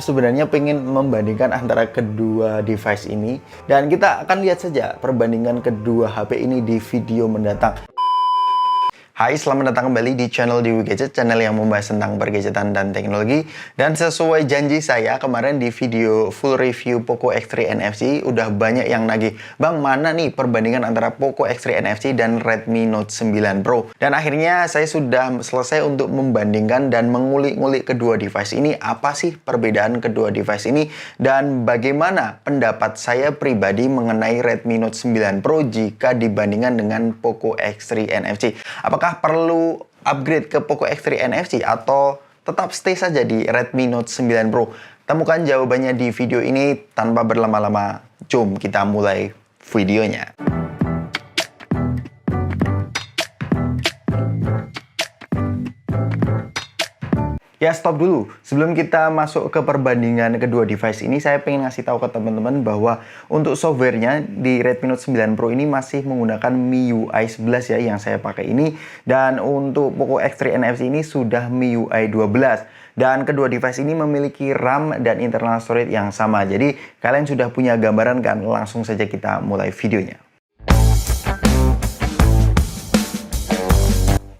Sebenarnya pengen membandingkan antara kedua device ini, dan kita akan lihat saja perbandingan kedua HP ini di video mendatang. Hai, selamat datang kembali di channel Dewi Gadget, channel yang membahas tentang pergadgetan dan teknologi. Dan sesuai janji saya kemarin di video full review Poco X3 NFC, udah banyak yang nagih, "Bang, mana nih perbandingan antara Poco X3 NFC dan Redmi Note 9 Pro?" Dan akhirnya saya sudah selesai untuk membandingkan dan mengulik-ngulik kedua device ini. Apa sih perbedaan kedua device ini dan bagaimana pendapat saya pribadi mengenai Redmi Note 9 Pro jika dibandingkan dengan Poco X3 NFC. Apakah perlu upgrade ke Poco X3 NFC atau tetap stay saja di Redmi Note 9 Pro? Temukan jawabannya di video ini. Tanpa berlama-lama, jom kita mulai videonya. Ya, stop dulu. Sebelum kita masuk ke perbandingan kedua device ini, saya pengen ngasih tahu ke teman-teman bahwa untuk softwarenya di Redmi Note 9 Pro ini masih menggunakan MIUI 11 ya, yang saya pakai ini. Dan untuk Poco X3 NFC ini sudah MIUI 12. Dan kedua device ini memiliki RAM dan internal storage yang sama. Jadi kalian sudah punya gambaran kan? Langsung saja kita mulai videonya.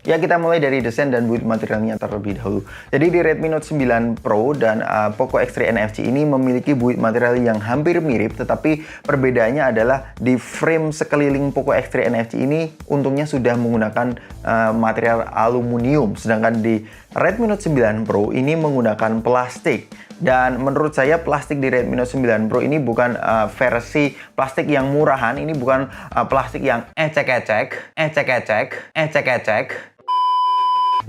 Ya, kita mulai dari desain dan build materialnya terlebih dahulu. Jadi di Redmi Note 9 Pro dan Poco X3 NFC ini memiliki build material yang hampir mirip, tetapi perbedaannya adalah di frame sekeliling Poco X3 NFC ini untungnya sudah menggunakan material aluminium, sedangkan di Redmi Note 9 Pro ini menggunakan plastik. Dan menurut saya plastik di Redmi Note 9 Pro ini bukan versi plastik yang murahan, ini bukan plastik yang ecek-ecek.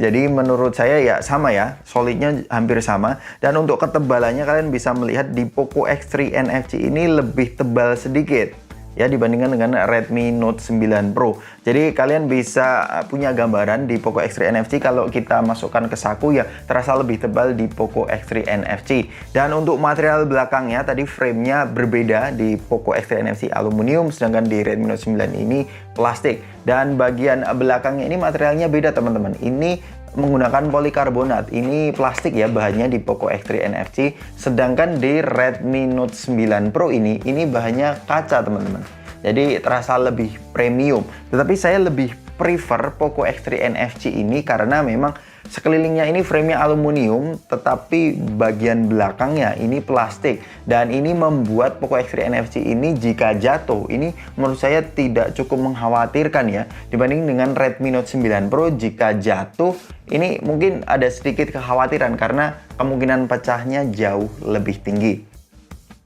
Jadi menurut saya ya sama ya, solidnya hampir sama. Dan untuk ketebalannya kalian bisa melihat di Poco X3 NFC ini lebih tebal sedikit ya dibandingkan dengan Redmi Note 9 Pro. Jadi kalian bisa punya gambaran di Poco X3 NFC kalau kita masukkan ke saku ya terasa lebih tebal di Poco X3 NFC. Dan untuk material belakangnya tadi framenya berbeda, di Poco X3 NFC aluminium sedangkan di Redmi Note 9 ini plastik. Dan bagian belakangnya ini materialnya beda teman-teman. Ini menggunakan polikarbonat, ini plastik ya bahannya di Poco X3 NFC, sedangkan di Redmi Note 9 Pro ini bahannya kaca teman-teman, jadi terasa lebih premium. Tetapi saya lebih prefer Poco X3 NFC ini karena memang sekelilingnya ini framenya aluminium, tetapi bagian belakangnya ini plastik. Dan ini membuat Poco X3 NFC ini jika jatuh, ini menurut saya tidak cukup mengkhawatirkan ya. Dibanding dengan Redmi Note 9 Pro, jika jatuh, ini mungkin ada sedikit kekhawatiran karena kemungkinan pecahnya jauh lebih tinggi.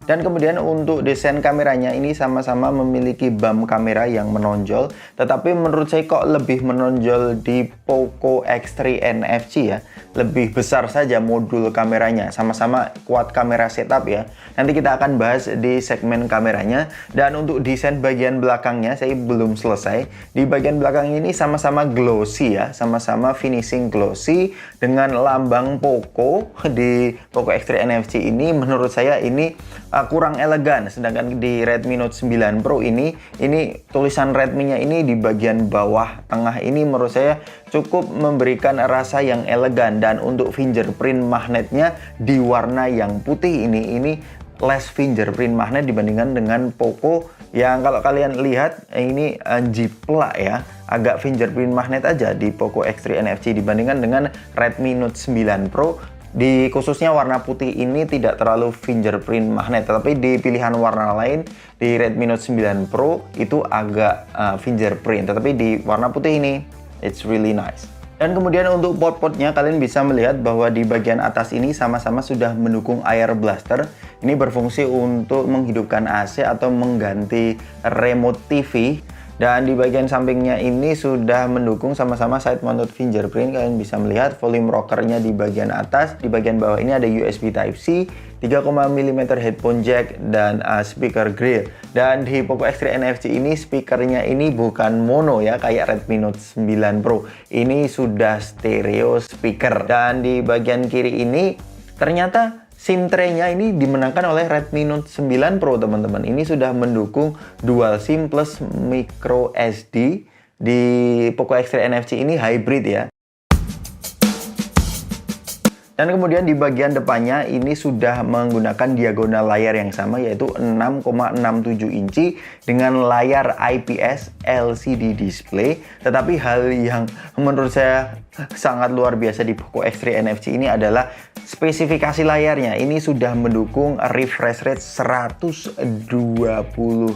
Dan kemudian untuk desain kameranya ini sama-sama memiliki bump kamera yang menonjol, tetapi menurut saya kok lebih menonjol di Poco X3 NFC ya. Lebih besar saja modul kameranya, sama-sama quad kamera setup ya. Nanti kita akan bahas di segmen kameranya. Dan untuk desain bagian belakangnya saya belum selesai. Di bagian belakang ini sama-sama glossy ya, sama-sama finishing glossy dengan lambang Poco. Di Poco X3 NFC ini menurut saya ini kurang elegan, sedangkan di Redmi Note 9 Pro ini tulisan Redmi-nya ini di bagian bawah tengah ini menurut saya cukup memberikan rasa yang elegan. Dan untuk fingerprint magnetnya di warna yang putih ini less fingerprint magnet dibandingkan dengan Poco yang kalau kalian lihat ini jiplak ya, agak fingerprint magnet aja di Poco X3 NFC dibandingkan dengan Redmi Note 9 Pro. Di khususnya warna putih ini tidak terlalu fingerprint magnet, tetapi di pilihan warna lain di Redmi Note 9 Pro itu agak fingerprint, tetapi di warna putih ini it's really nice. Dan kemudian untuk port-portnya kalian bisa melihat bahwa di bagian atas ini sama-sama sudah mendukung air blaster. Ini berfungsi untuk menghidupkan AC atau mengganti remote TV. Dan di bagian sampingnya ini sudah mendukung sama-sama side mounted fingerprint. Kalian bisa melihat volume rockernya di bagian atas. Di bagian bawah ini ada USB Type-C, 3,5 mm headphone jack, dan speaker grill. Dan di Poco X3 NFC ini speakernya ini bukan mono ya kayak Redmi Note 9 Pro. Ini sudah stereo speaker. Dan di bagian kiri ini ternyata SIM tray-nya ini dimenangkan oleh Redmi Note 9 Pro teman-teman. Ini sudah mendukung dual SIM plus micro SD. Di Poco X3 NFC ini hybrid ya. Dan kemudian di bagian depannya ini sudah menggunakan diagonal layar yang sama, yaitu 6,67 inci dengan layar IPS LCD display. Tetapi hal yang menurut saya sangat luar biasa di Poco X3 NFC ini adalah spesifikasi layarnya. Ini sudah mendukung refresh rate 120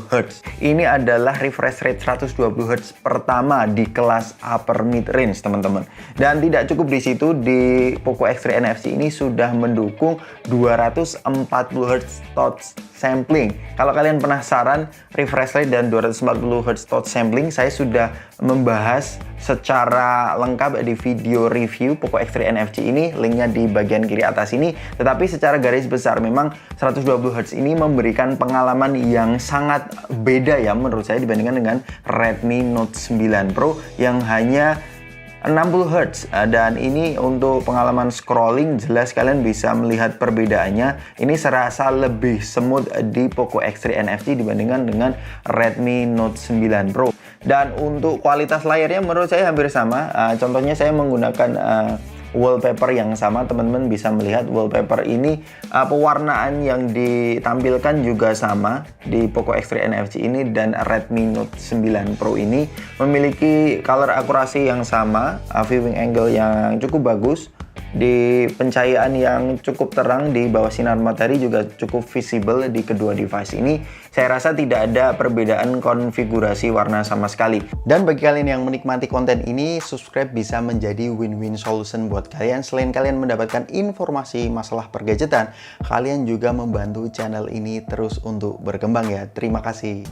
Hz. Ini adalah refresh rate 120 Hz pertama di kelas upper mid range, teman-teman. Dan tidak cukup di situ, di Poco X3 NFC ini sudah mendukung 240 Hz touch sampling. Kalau kalian penasaran refresh rate dan 240 Hz touch sampling, saya sudah membahas secara lengkap di video review Poco X3 NFC ini, linknya di bagian kiri atas ini. Tetapi secara garis besar memang 120 Hz ini memberikan pengalaman yang sangat beda ya menurut saya dibandingkan dengan Redmi Note 9 Pro yang hanya 60 Hz. Dan ini untuk pengalaman scrolling jelas kalian bisa melihat perbedaannya. Ini serasa lebih smooth di Poco X3 NFC dibandingkan dengan Redmi Note 9 Pro. Dan untuk kualitas layarnya menurut saya hampir sama. Contohnya saya menggunakan wallpaper yang sama, teman-teman bisa melihat wallpaper ini pewarnaan yang ditampilkan juga sama di Poco X3 NFC ini, dan Redmi Note 9 Pro ini memiliki color akurasi yang sama, viewing angle yang cukup bagus, di pencahayaan yang cukup terang di bawah sinar matahari juga cukup visible di kedua device ini. Saya rasa tidak ada perbedaan konfigurasi warna sama sekali. Dan bagi kalian yang menikmati konten ini, subscribe bisa menjadi win-win solution buat kalian. Selain kalian mendapatkan informasi masalah pergadgetan, kalian juga membantu channel ini terus untuk berkembang ya. Terima kasih.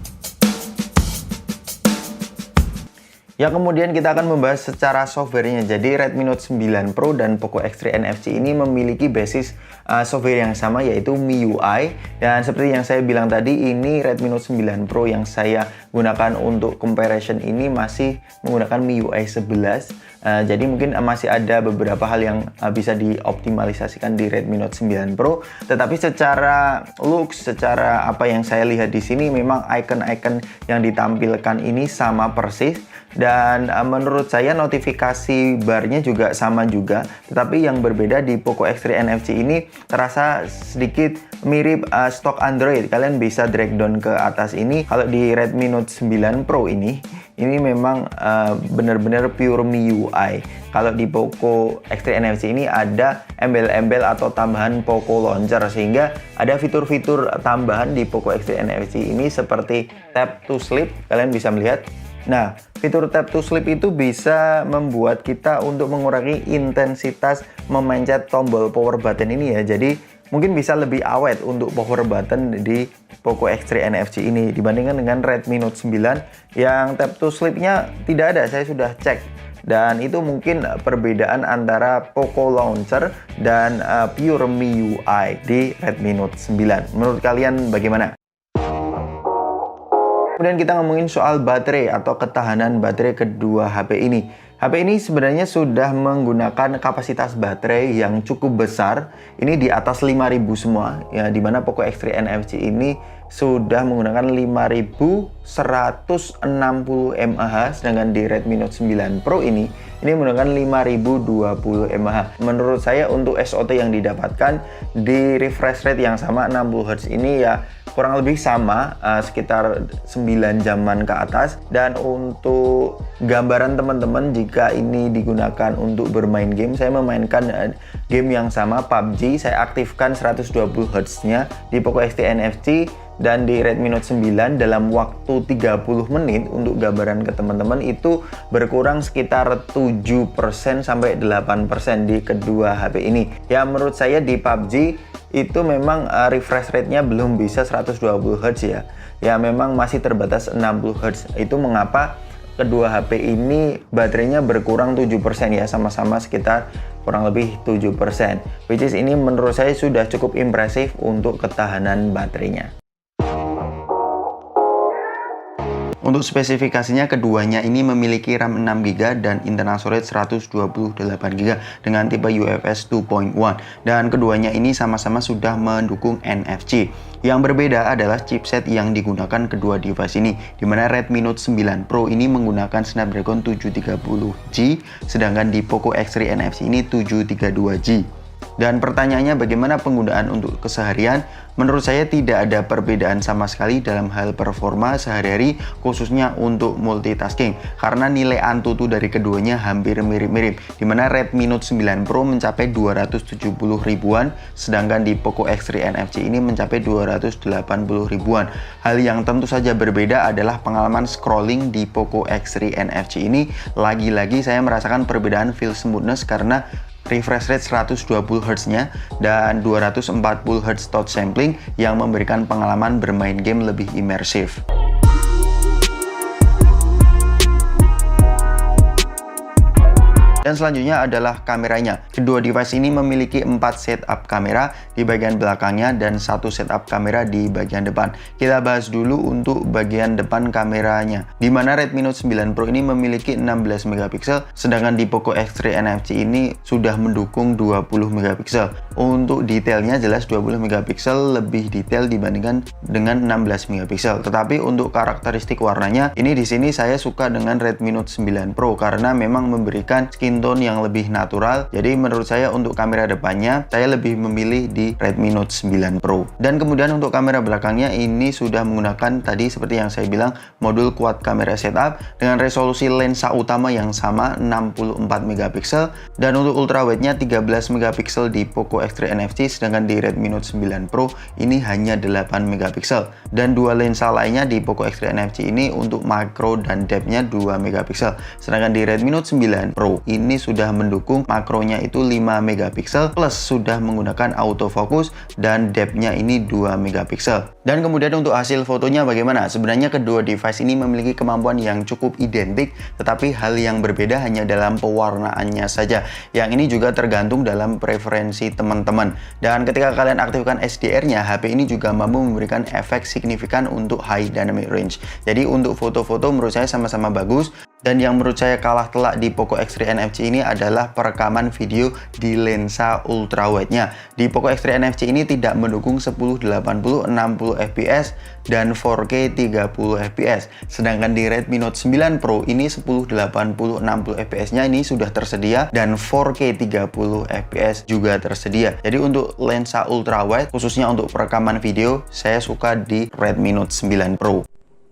Ya, kemudian kita akan membahas secara softwarenya. Jadi Redmi Note 9 Pro dan Poco X3 NFC ini memiliki basis software yang sama, yaitu MIUI. Dan seperti yang saya bilang tadi, ini Redmi Note 9 Pro yang saya gunakan untuk comparison ini masih menggunakan MIUI 11. Jadi mungkin masih ada beberapa hal yang bisa dioptimalisasikan di Redmi Note 9 Pro. Tetapi secara looks, secara apa yang saya lihat di sini, memang icon-icon yang ditampilkan ini sama persis. Dan menurut saya notifikasi barnya juga sama juga. Tetapi yang berbeda di Poco X3 NFC ini terasa sedikit mirip stok Android. Kalian bisa drag down ke atas ini. Kalau di Redmi Note 9 Pro ini memang benar-benar pure MIUI. Kalau di Poco X3 NFC ini ada embel-embel atau tambahan Poco Launcher, sehingga ada fitur-fitur tambahan di Poco X3 NFC ini seperti tap to sleep. Kalian bisa melihat. Nah, fitur tap to sleep itu bisa membuat kita untuk mengurangi intensitas memencet tombol power button ini ya. Jadi mungkin bisa lebih awet untuk power button di Poco X3 NFC ini dibandingkan dengan Redmi Note 9 yang tap to sleep-nya tidak ada. Saya sudah cek. Dan itu mungkin perbedaan antara Poco Launcher dan pure MIUI di Redmi Note 9. Menurut kalian bagaimana? Kemudian kita ngomongin soal baterai atau ketahanan baterai kedua HP ini. HP ini sebenarnya sudah menggunakan kapasitas baterai yang cukup besar. Ini di atas 5000 semua ya, dimana Poco X3 NFC ini sudah menggunakan 5160 mAh, sedangkan di Redmi Note 9 Pro ini menggunakan 5020 mAh. Menurut saya untuk SOT yang didapatkan di refresh rate yang sama 60 Hz ini ya kurang lebih sama, sekitar 9 jaman ke atas. Dan untuk gambaran teman-teman, jika ini digunakan untuk bermain game, saya memainkan game yang sama, PUBG, saya aktifkan 120 Hz nya di Poco X3 NFC dan di Redmi Note 9 dalam waktu 30 menit. Untuk gambaran ke teman-teman, itu berkurang sekitar 7% sampai 8% di kedua HP ini. Ya, menurut saya di PUBG itu memang refresh rate-nya belum bisa 120 Hz ya. Ya, memang masih terbatas 60 Hz. Itu mengapa kedua HP ini baterainya berkurang 7% ya, sama-sama sekitar kurang lebih 7%. Which is ini menurut saya sudah cukup impresif untuk ketahanan baterainya. Untuk spesifikasinya, keduanya ini memiliki RAM 6GB dan internal storage 128GB dengan tipe UFS 2.1, dan keduanya ini sama-sama sudah mendukung NFC. Yang berbeda adalah chipset yang digunakan kedua device ini, di mana Redmi Note 9 Pro ini menggunakan Snapdragon 730G, sedangkan di Poco X3 NFC ini 732G. Dan pertanyaannya bagaimana penggunaan untuk keseharian? Menurut saya tidak ada perbedaan sama sekali dalam hal performa sehari-hari, khususnya untuk multitasking. Karena nilai Antutu dari keduanya hampir mirip-mirip, dimana Redmi Note 9 Pro mencapai 270 ribuan, sedangkan di Poco X3 NFC ini mencapai 280 ribuan. Hal yang tentu saja berbeda adalah pengalaman scrolling di Poco X3 NFC ini. Lagi-lagi saya merasakan perbedaan feel smoothness karena refresh rate 120 Hz-nya dan 240 Hz touch sampling yang memberikan pengalaman bermain game lebih imersif. Dan selanjutnya adalah kameranya. Kedua device ini memiliki 4 setup kamera di bagian belakangnya dan 1 setup kamera di bagian depan. Kita bahas dulu untuk bagian depan kameranya, di mana Redmi Note 9 Pro ini memiliki 16 megapiksel, sedangkan di Poco X3 NFC ini sudah mendukung 20 megapiksel. Untuk detailnya jelas 20 megapiksel lebih detail dibandingkan dengan 16 megapiksel. Tetapi untuk karakteristik warnanya, ini di sini saya suka dengan Redmi Note 9 Pro karena memang memberikan skin tone yang lebih natural. Jadi menurut saya untuk kamera depannya saya lebih memilih di Redmi Note 9 Pro. Dan kemudian untuk kamera belakangnya ini sudah menggunakan tadi seperti yang saya bilang modul quad kamera setup dengan resolusi lensa utama yang sama 64 megapiksel dan untuk ultrawide-nya 13 megapiksel di Poco X3 NFC, sedangkan di Redmi Note 9 Pro ini hanya 8 megapiksel. Dan dua lensa lainnya di Poco X3 NFC ini untuk makro dan depth-nya 2 megapiksel. Sedangkan di Redmi Note 9 Pro ini sudah mendukung makronya itu 5 megapiksel plus sudah menggunakan autofocus dan depth-nya ini 2 megapiksel. Dan kemudian untuk hasil fotonya bagaimana? Sebenarnya kedua device ini memiliki kemampuan yang cukup identik, tetapi hal yang berbeda hanya dalam pewarnaannya saja. Yang ini juga tergantung dalam preferensi teman-teman. Dan ketika kalian aktifkan SDR-nya, HP ini juga mampu memberikan efek signifikan untuk high dynamic range. Jadi untuk foto-foto menurut saya sama-sama bagus. Dan yang menurut saya kalah telak di Poco X3 NFC ini adalah perekaman video di lensa ultrawide-nya. Di Poco X3 NFC ini tidak mendukung 1080 60 fps dan 4K 30 fps. Sedangkan di Redmi Note 9 Pro ini 1080 60 fps-nya ini sudah tersedia dan 4K 30 fps juga tersedia. Jadi untuk lensa ultrawide khususnya untuk perekaman video saya suka di Redmi Note 9 Pro.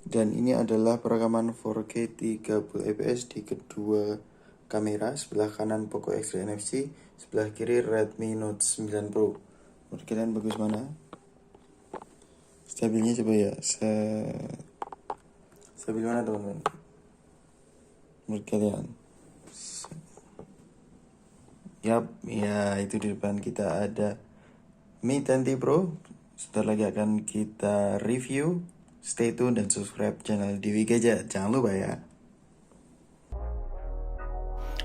Dan ini adalah perekaman 4K 30 fps di kedua kamera, sebelah kanan Poco X3 NFC, sebelah kiri Redmi Note 9 Pro. Menurut kalian bagus mana? Stabilnya coba ya, stabil mana teman-teman? Menurut kalian? Yap, ya itu di depan kita ada Mi 10T Pro. Sebentar lagi akan kita review. Stay tune dan subscribe channel Dewi Gadget. Jangan lupa ya.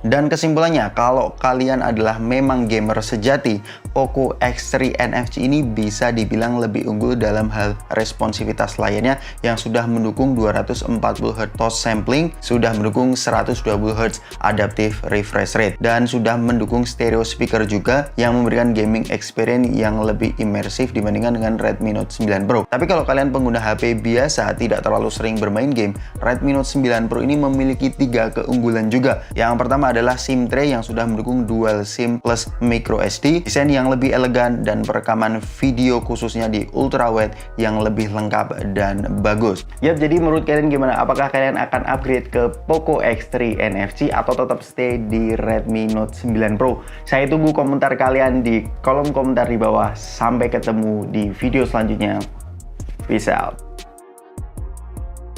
Dan kesimpulannya, kalau kalian adalah memang gamer sejati, Poco X3 NFC ini bisa dibilang lebih unggul dalam hal responsivitas layarnya yang sudah mendukung 240 Hz touch sampling, sudah mendukung 120 Hz adaptive refresh rate, dan sudah mendukung stereo speaker juga yang memberikan gaming experience yang lebih imersif dibandingkan dengan Redmi Note 9 Pro. Tapi kalau kalian pengguna HP biasa tidak terlalu sering bermain game, Redmi Note 9 Pro ini memiliki 3 keunggulan juga. Yang pertama adalah SIM tray yang sudah mendukung dual SIM plus micro SD, desain yang lebih elegan, dan perekaman video khususnya di ultrawide yang lebih lengkap dan bagus. Yap, jadi menurut kalian gimana? Apakah kalian akan upgrade ke Poco X3 NFC atau tetap stay di Redmi Note 9 Pro? Saya tunggu komentar kalian di kolom komentar di bawah. Sampai ketemu di video selanjutnya. Peace out.